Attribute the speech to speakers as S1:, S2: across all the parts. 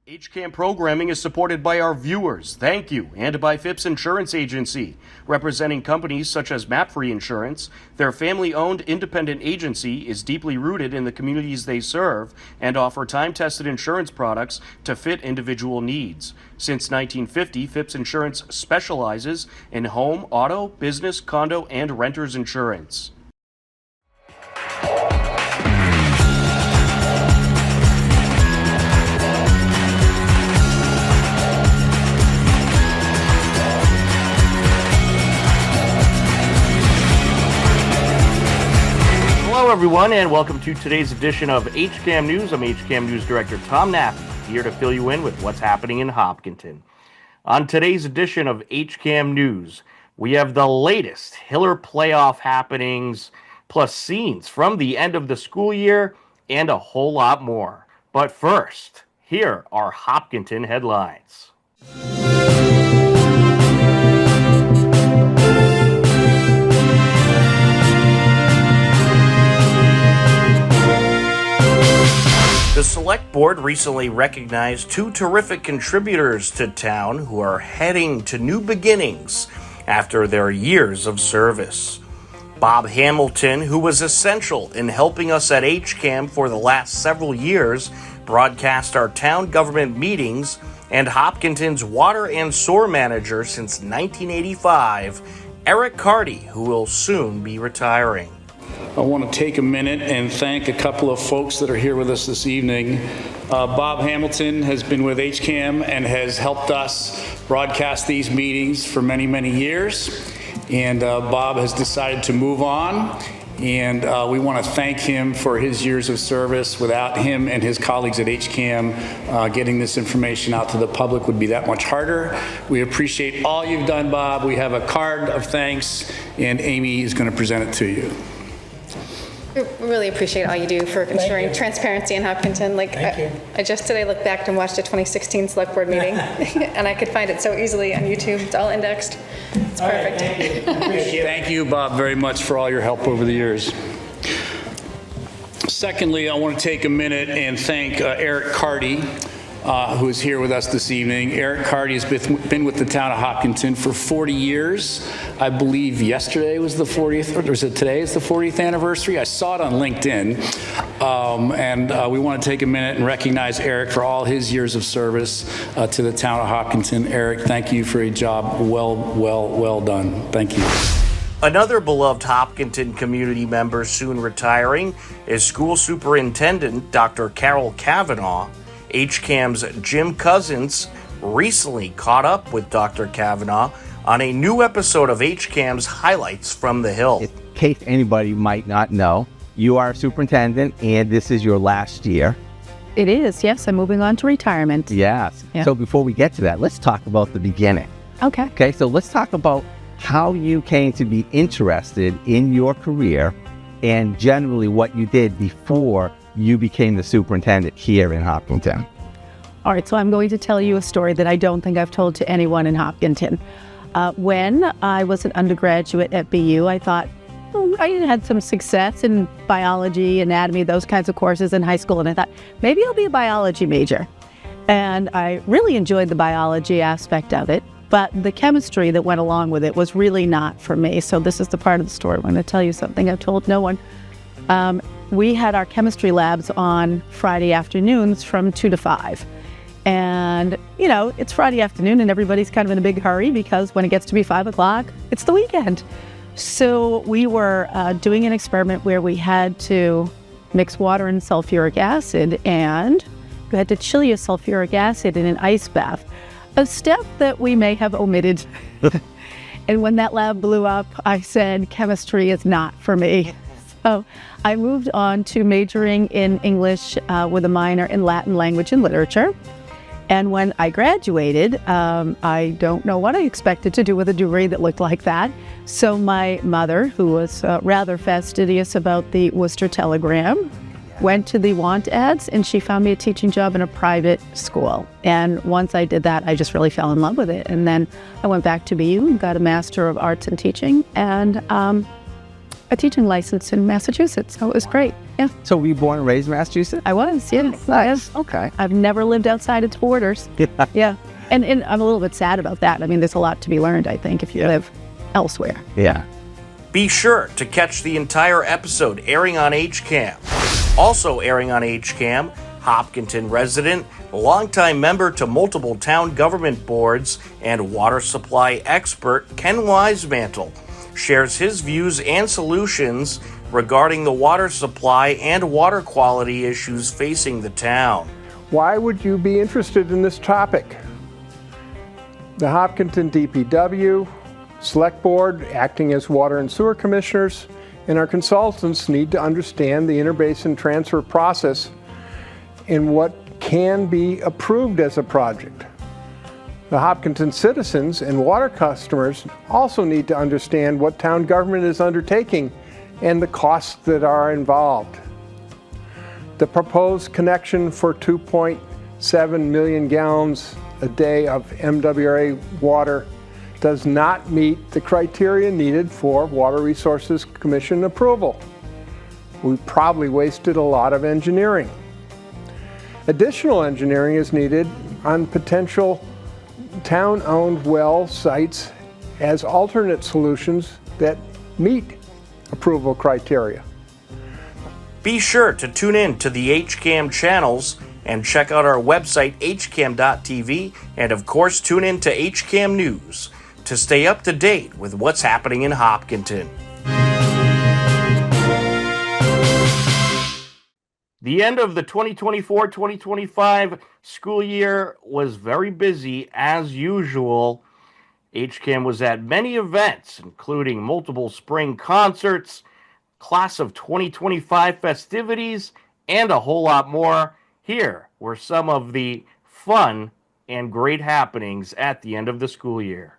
S1: HCAM programming is supported by our viewers, thank you, and by Phipps Insurance Agency, representing companies such as MapFree Insurance. Their family-owned independent agency is deeply rooted in the communities they serve and offer time-tested insurance products to fit individual needs. Since 1950, Phipps Insurance specializes in home, auto, business, condo, and renters insurance. Hello everyone, and welcome to today's edition of HCAM News. I'm HCAM News Director Tom Nappy, here to fill you in with what's happening in Hopkinton. On today's edition of HCAM News, we have the latest Hiller playoff happenings, plus scenes from the end of the school year, and a whole lot more. But first, here are Hopkinton headlines. The Select Board recently recognized two terrific contributors to town who are heading to new beginnings after their years of service. Bob Hamilton, who was essential in helping us at HCAM for the last several years, broadcast our town government meetings, and Hopkinton's water and sewer manager since 1985, Eric Carty, who will soon be retiring.
S2: I want to take a minute and thank a couple of folks that are here with us this evening. Bob Hamilton has been with HCAM and has helped us broadcast these meetings for many, many years. And Bob has decided to move on. And we want to thank him for his years of service. Without him and his colleagues at HCAM, getting this information out to the public would be that much harder. We appreciate all you've done, Bob. We have a card of thanks, and Amy is going to present it to you.
S3: We really appreciate all you do for ensuring transparency in Hopkinton. I just today looked back and watched a 2016 select board meeting, and I could find it so easily on YouTube. It's all indexed. It's perfect.
S2: Thank you, Bob, very much for all your help over the years. Secondly, I want to take a minute and thank Eric Carty, who is here with us this evening. Eric Carty has been with the town of Hopkinton for 40 years. I believe yesterday was the 40th, or was it today is the 40th anniversary? I saw it on LinkedIn. And we want to take a minute and recognize Eric for all his years of service to the town of Hopkinton. Eric, thank you for a job well done. Thank you.
S1: Another beloved Hopkinton community member soon retiring is School Superintendent Dr. Carol Kavanaugh. HCAM's Jim Cousins recently caught up with Dr. Kavanaugh on a new episode of HCAM's Highlights from the Hill.
S4: In case anybody might not know, you are a superintendent and this is your last year.
S5: It is, yes. I'm moving on to retirement.
S4: Yes.
S5: Yeah.
S4: So before we get to that, let's talk about the beginning.
S5: Okay,
S4: so let's talk about how you came to be interested in your career and generally what you did before you became the superintendent here in Hopkinton.
S5: All right, so I'm going to tell you a story that I don't think I've told to anyone in Hopkinton. When I was an undergraduate at BU, I thought, I had some success in biology, anatomy, those kinds of courses in high school, and I thought, maybe I'll be a biology major. And I really enjoyed the biology aspect of it, but the chemistry that went along with it was really not for me. So this is the part of the story. I'm going to tell you something I've told no one. We had our chemistry labs on Friday afternoons from 2 to 5. And, it's Friday afternoon and everybody's kind of in a big hurry because when it gets to be 5 o'clock, it's the weekend. So we were doing an experiment where we had to mix water and sulfuric acid, and we had to chill your sulfuric acid in an ice bath, a step that we may have omitted. And when that lab blew up, I said, chemistry is not for me. So I moved on to majoring in English with a minor in Latin language and literature. And when I graduated, I don't know what I expected to do with a degree that looked like that. So my mother, who was rather fastidious about the Worcester Telegram, went to the want ads and she found me a teaching job in a private school. And once I did that, I just really fell in love with it. And then I went back to BU and got a Master of Arts in Teaching and a teaching license in Massachusetts. So it was great. Yeah.
S4: So were you born and raised in Massachusetts?
S5: I was, yes. Yes.
S4: Okay.
S5: I've never lived outside its borders.
S4: Yeah.
S5: Yeah. And I'm a little bit sad about that. I mean, there's a lot to be learned, I think, if you live elsewhere.
S4: Yeah.
S1: Be sure to catch the entire episode airing on HCAM. Also airing on HCAM, Hopkinton resident, longtime member to multiple town government boards, and water supply expert Ken Wisemantle shares his views and solutions regarding the water supply and water quality issues facing the town.
S6: Why would you be interested in this topic? The Hopkinton DPW, Select Board, acting as Water and Sewer Commissioners, and our consultants need to understand the interbasin transfer process and what can be approved as a project. The Hopkinton citizens and water customers also need to understand what town government is undertaking and the costs that are involved. The proposed connection for 2.7 million gallons a day of MWRA water does not meet the criteria needed for Water Resources Commission approval. We probably wasted a lot of engineering. Additional engineering is needed on potential town-owned well sites as alternate solutions that meet approval criteria.
S1: Be sure to tune in to the HCAM channels and check out our website, hcam.tv, and of course, tune in to HCAM News to stay up to date with what's happening in Hopkinton. The end of the 2024-2025 school year was very busy as usual. HCAM was at many events, including multiple spring concerts, class of 2025 festivities, and a whole lot more. Here were some of the fun and great happenings at the end of the school year.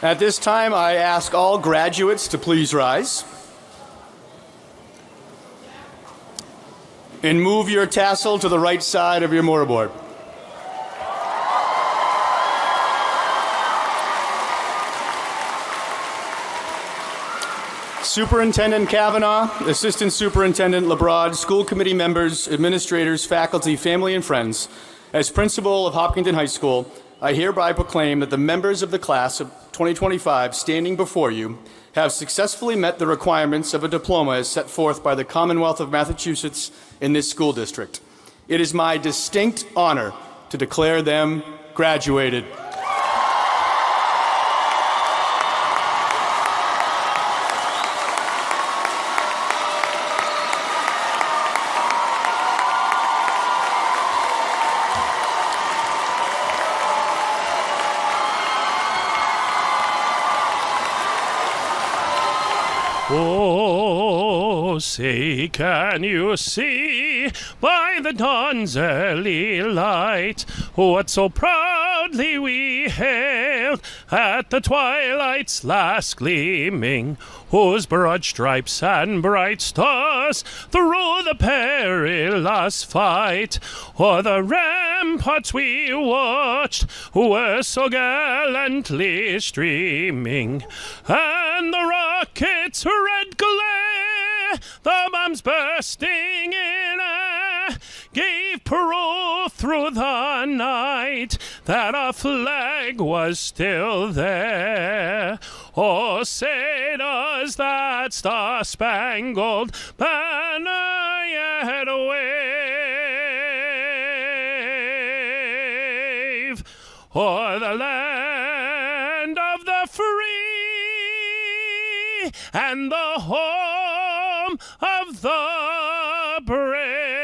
S7: At this time, I ask all graduates to please rise and move your tassel to the right side of your mortarboard. Superintendent Kavanaugh, Assistant Superintendent LeBrod, school committee members, administrators, faculty, family, and friends, as principal of Hopkinton High School, I hereby proclaim that the members of the class of 2025 standing before you have successfully met the requirements of a diploma as set forth by the Commonwealth of Massachusetts in this school district. It is my distinct honor to declare them graduated.
S8: Oh, say, can you see by the dawn's early light what so proudly we hailed at the twilight's last gleaming, whose broad stripes and bright stars through the perilous fight o'er the ramparts we watched were so gallantly streaming, and the rockets' red glare, the bombs bursting in air, gave proof through the night that our flag was still there. Oh, say does that star-spangled banner yet wave o'er the land of the free and the home of the brave.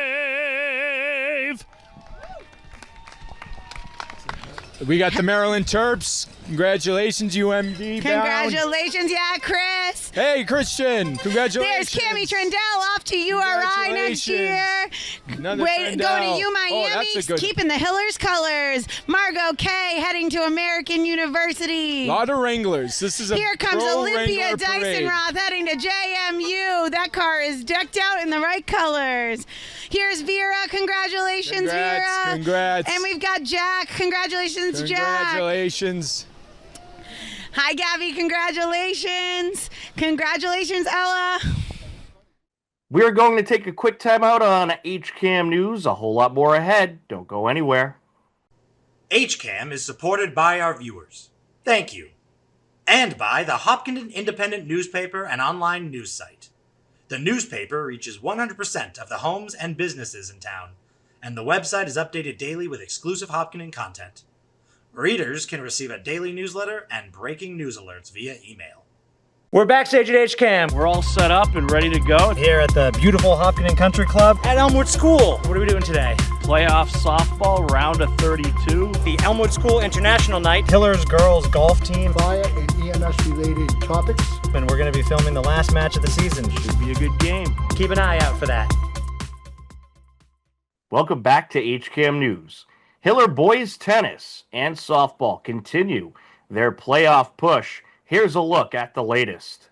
S9: We got the Maryland Terps. Congratulations, UMD.
S10: Congratulations, yeah, Chris.
S9: Hey, Christian. Congratulations.
S10: There's Cammie Trendell off to URI next year.
S9: Another
S10: Going to Miami, keeping the Hillers colors. Margot Kay heading to American University.
S9: A lot of Wranglers. This is a
S10: Here comes Olympia
S9: Wrangler parade.
S10: Dysonroth heading to JMU. That car is decked out in the right colors. Here's Vera. Congratulations, Vera.
S9: Congrats.
S10: And we've got Jack. Congratulations, Jack.
S9: Congratulations.
S10: Hi, Gabby. Congratulations. Congratulations, Ella.
S1: We're going to take a quick time out on HCAM News. A whole lot more ahead. Don't go anywhere.
S11: HCAM is supported by our viewers. Thank you. And by the Hopkinton Independent newspaper and online news site. The newspaper reaches 100% of the homes and businesses in town, and the website is updated daily with exclusive Hopkinton content. Readers can receive a daily newsletter and breaking news alerts via email.
S12: We're backstage at HCAM.
S1: We're all set up and ready to go.
S12: Here at the beautiful Hopkinton Country Club at Elmwood School. What are we doing today?
S1: Playoff softball, round of 32.
S12: The Elmwood School International Night. Hillers girls golf team.
S13: Fire and EMS related topics.
S12: And we're going to be filming the last match of the season.
S1: Should be a good game.
S12: Keep an eye out for that.
S1: Welcome back to HCAM News. Hiller boys tennis and softball continue their playoff push. Here's a look at the latest.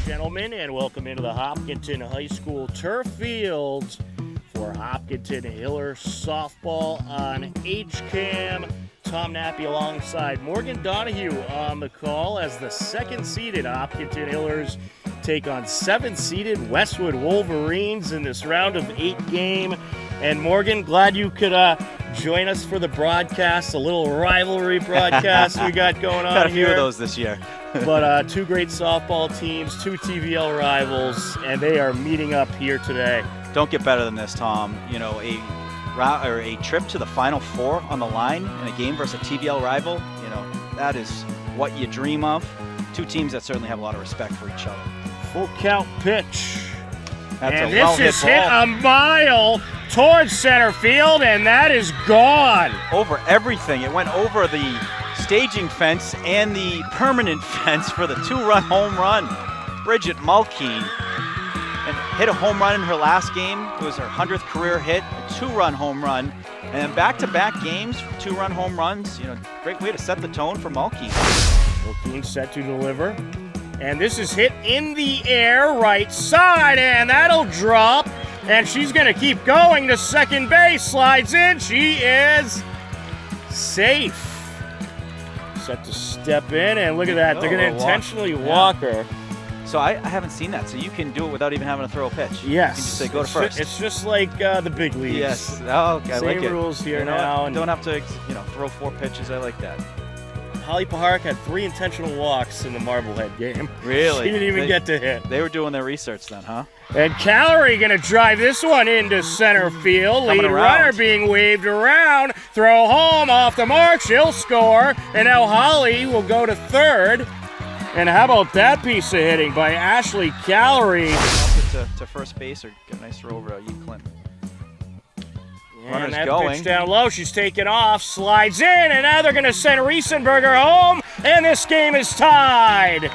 S1: Gentlemen, and welcome into the Hopkinton High School turf fields for Hopkinton Hiller softball on HCAM. Tom Nappy alongside Morgan Donahue on the call as the second-seeded Hopkinton Hillers take on 7th-seeded Westwood Wolverines in this round of 8 game. And Morgan, glad you could join us for the broadcast, a little rivalry broadcast we got going on
S14: got a few
S1: here.
S14: of those this year.
S1: But 2 great softball teams, 2 TVL rivals, and they are meeting up here today.
S14: Don't get better than this, Tom. You know, a trip to the Final Four on the line in a game versus a TVL rival, you know, that is what you dream of. 2 teams that certainly have a lot of respect for each other.
S1: Full count pitch.
S14: That's
S1: and
S14: a well
S1: this is
S14: hit
S1: hit a mile towards center field, and that is gone.
S14: Over everything. It went over the staging fence and the permanent fence for the 2-run home run. Bridget Mulkey. And hit a home run in her last game. It was her 100th career hit, a 2-run home run. And then back-to-back games, 2-run home runs. Great way to set the tone for Mulkey.
S1: Mulkey set to deliver. And this is hit in the air, right side, and that'll drop. And she's going to keep going to second base. Slides in. She is safe. Set to step in, and look at that. They're going to intentionally walk her.
S14: So I haven't seen that. So you can do it without even having to throw a pitch.
S1: Yes.
S14: You can just say, go to first.
S1: It's just like the big leagues.
S14: Yes. Oh, okay. I like it.
S1: Same rules here now.
S14: And don't have to, throw 4 pitches. I like that.
S1: Holly Paharek had 3 intentional walks in the Marblehead game.
S14: Really?
S1: She didn't even get to hit.
S14: They were doing their research then, huh?
S1: And Callery going to drive this one into center field. Lead runner being waved around. Throw home off the mark. She'll score. And now Holly will go to third. And how about that piece of hitting by Ashley Callery?
S14: To first base or get a nice throw over Eve Clinton.
S1: And that pitch down low, she's taken off, slides in, and now they're going to send Riesenberger home, and this game is tied.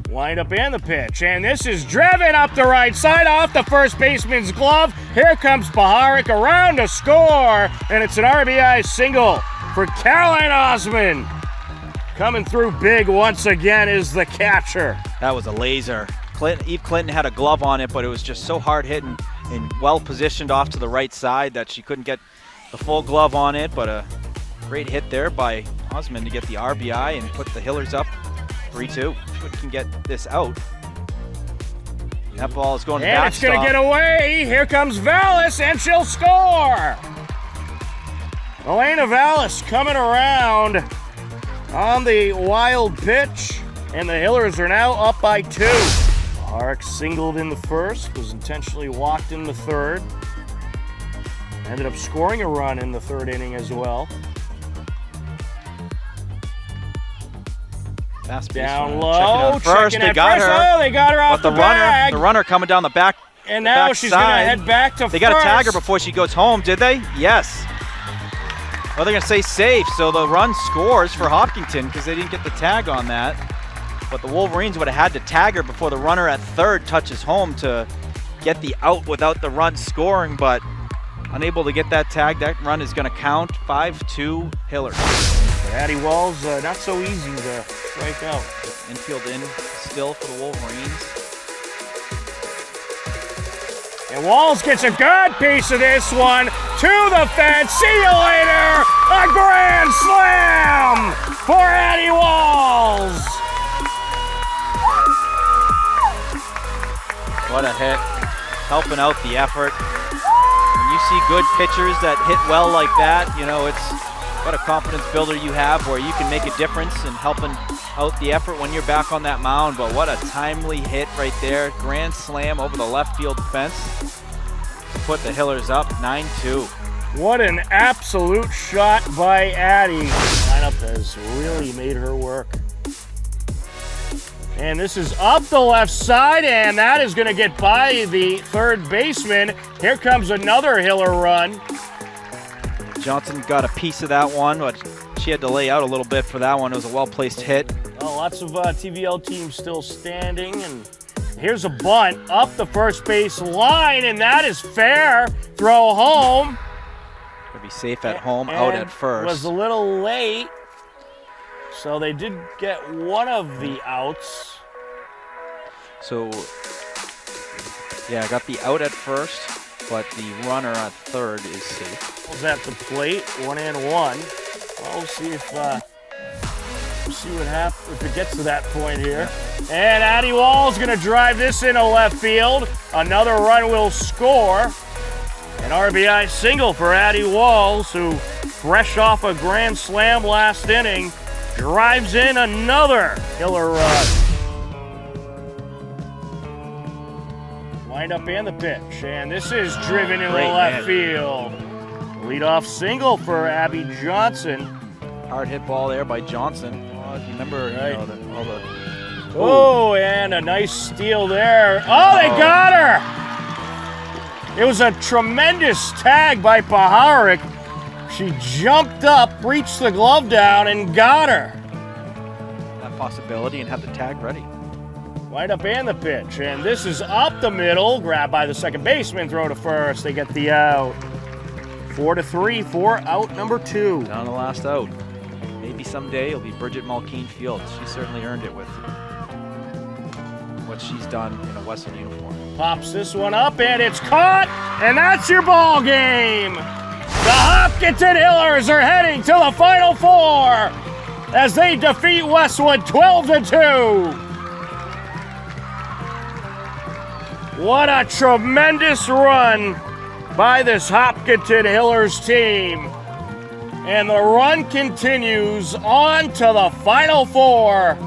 S1: Wind up and the pitch, and this is driven up the right side off the first baseman's glove. Here comes Paharek around to score, and it's an RBI single for Caroline Osmond. Coming through big once again is the catcher.
S14: That was a laser. Eve Clinton had a glove on it, but it was just so hard hit and well positioned off to the right side that she couldn't get the full glove on it, but a great hit there by Osmond to get the RBI and put the Hillers up 3-2. We can get this out. That ball is going to backstop.
S1: And it's going to get away. Here comes Vallis, and she'll score. Elena Vallis coming around on the wild pitch, and the Hillers are now up by 2. Paharek singled in the first, was intentionally walked in the third. Ended up scoring a run in the third inning as well.
S14: Fast
S1: down low,
S14: first. They got her.
S1: Oh, they got her off
S14: the
S1: bag.
S14: The runner coming down the back.
S1: And now she's going to head back to first.
S14: They got to tag her before she goes home, did they? Yes. Well, they're going to say safe, so the run scores for Hopkinton because they didn't get the tag on that. But the Wolverines would have had to tag her before the runner at third touches home to get the out without the run scoring, but unable to get that tag. That run is going to count. 5-2 Hillers.
S1: Addie Walls, not so easy to strike out.
S14: Infield in still for the Wolverines.
S1: And Walls gets a good piece of this one to the fence. See you later. A grand slam for Addie Walls.
S14: What a hit. Helping out the effort. When you see good pitchers that hit well like that, it's what a confidence builder you have where you can make a difference in helping out the effort when you're back on that mound. But what a timely hit right there. Grand slam over the left field fence to put the Hillers up 9-2.
S1: What an absolute shot by Addie. Lineup has really made her work. And this is up the left side, and that is going to get by the third baseman. Here comes another Hiller run.
S14: Johnson got a piece of that one, but she had to lay out a little bit for that one. It was a well-placed hit.
S1: Well, lots of TVL teams still standing, and here's a bunt up the first base line, and that is fair. Throw home.
S14: Gonna be safe at home, out at first.
S1: Was a little late. So they did get one of the outs.
S14: So, yeah, I got the out at first, but the runner at third is safe.
S1: Was at the plate, 1-1. Well, we'll see if what happens if it gets to that point here. And Addie Wall's going to drive this into left field. Another run will score. An RBI single for Addie Walls, who, fresh off a grand slam last inning, drives in another Hiller run. Wind up and the pitch, and this is driven into left field. Leadoff single for Abby Johnson.
S14: Hard hit ball there by Johnson. If you remember,
S1: Oh, and a nice steal there. Oh, they got her! It was a tremendous tag by Paharek. She jumped up, reached the glove down, and got her.
S14: That possibility and have the tag ready.
S8: Wind-up and the pitch. And this is up the middle. Grabbed by the second baseman. Throw to first. They get the out. 4-3 for out number 2.
S14: Down the last out. Maybe someday it'll be Bridget Mulkeen Fields. She certainly earned it with what she's done in a Western uniform.
S8: Pops this one up, and it's caught, and that's your ball game. The Hopkinton Hillers are heading to the Final Four as they defeat Westwood 12-2. What a tremendous run by this Hopkinton Hillers team. And the run continues on to the Final Four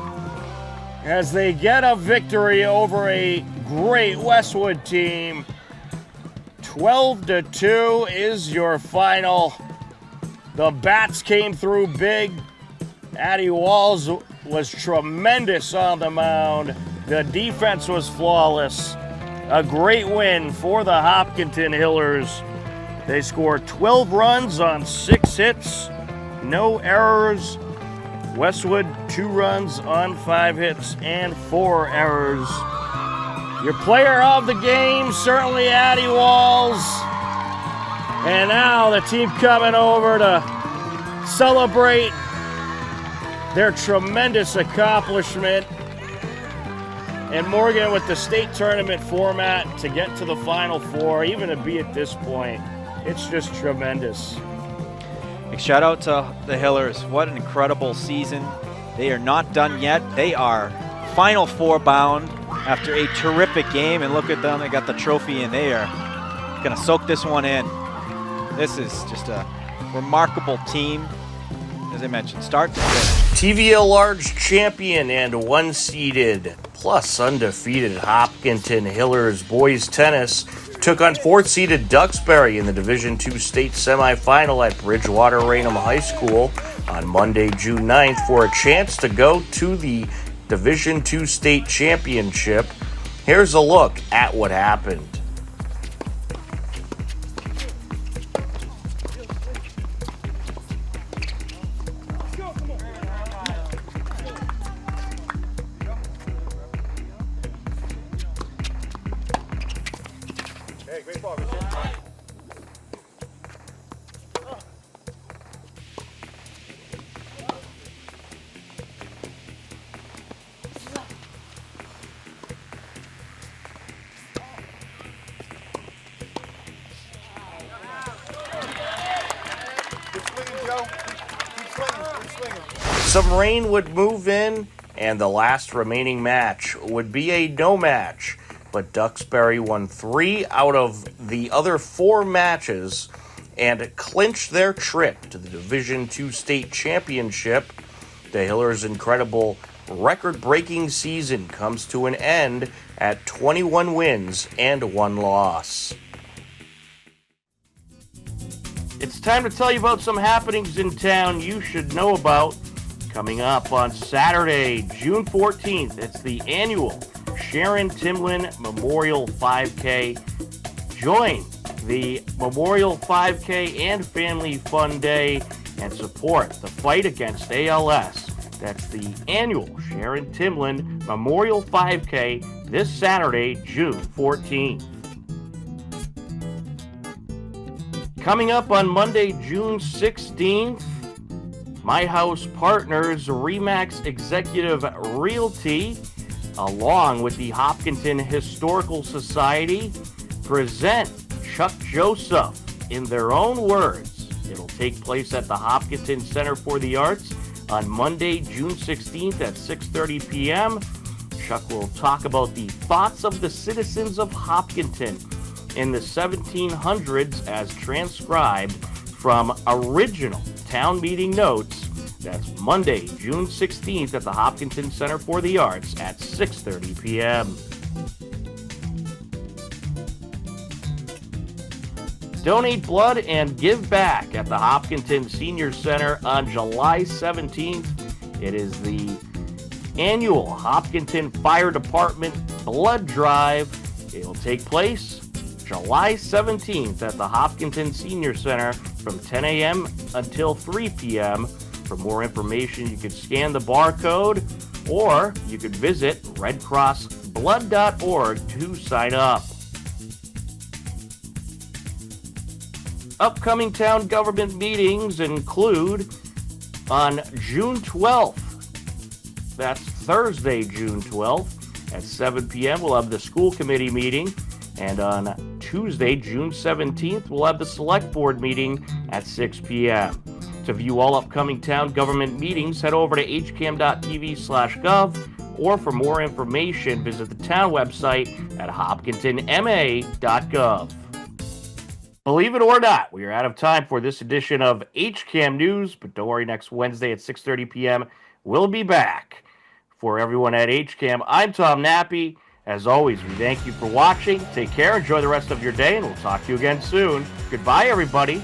S8: as they get a victory over a great Westwood team. 12-2 is your final. The bats came through big. Addie Walls was tremendous on the mound. The defense was flawless. A great win for the Hopkinton Hillers. They scored 12 runs on 6 hits, no errors. Westwood 2 runs on 5 hits and 4 errors. Your player of the game, certainly Addie Walls. And now the team coming over to celebrate their tremendous accomplishment. And Morgan, with the state tournament format, to get to the Final Four, even to be at this point, it's just tremendous.
S14: Big shout out to the Hillers. What an incredible season. They are not done yet. They are Final Four bound after a terrific game. And look at them, they got the trophy and they are going to soak this one in. This is just a remarkable team. As I mentioned, start to finish.
S1: TVA Large champion and 1-seeded plus undefeated Hopkinton Hillers boys tennis took on 4th-seeded Duxbury in the Division II state semifinal at Bridgewater Raynham High School on Monday, June 9th for a chance to go to the Division II state championship. Here's a look at what happened. Some rain would move in, and the last remaining match would be a no match. But Duxbury won 3 out of the other 4 matches and clinched their trip to the Division II state championship. The Hillers' incredible record-breaking season comes to an end at 21 wins and 1 loss. It's time to tell you about some happenings in town you should know about. Coming up on Saturday, June 14th, it's the annual Sharon Timlin Memorial 5K. Join the Memorial 5K and Family Fun Day and support the fight against ALS. That's the annual Sharon Timlin Memorial 5K this Saturday, June 14th. Coming up on Monday, June 16th, My House Partners Remax Executive Realty, along with the Hopkinton Historical Society, present Chuck Joseph in their own words. It'll take place at the Hopkinton Center for the Arts on Monday, June 16th at 6:30 p.m. Chuck will talk about the thoughts of the citizens of Hopkinton in the 1700s as transcribed from original town meeting notes. That's Monday, June 16th at the Hopkinton Center for the Arts at 6:30 p.m. Donate blood and give back at the Hopkinton Senior Center on July 17th. It is the annual Hopkinton Fire Department Blood Drive. It will take place July 17th at the Hopkinton Senior Center from 10 a.m. until 3 p.m. For more information, you could scan the barcode or you could visit redcross.org. blood.org to sign up. Upcoming town government meetings include on June 12th, that's Thursday, June 12th, at 7 p.m. we'll have the school committee meeting, and on Tuesday, June 17th, we'll have the select board meeting at 6 p.m. To view all upcoming town government meetings, head over to hcam.tv/gov, or for more information, visit the town website at hopkintonma.gov. Believe it or not, we are out of time for this edition of HCAM News, but don't worry, next Wednesday at 6:30 p.m., we'll be back. For everyone at HCAM, I'm Tom Nappy. As always, we thank you for watching. Take care, enjoy the rest of your day, and we'll talk to you again soon. Goodbye, everybody.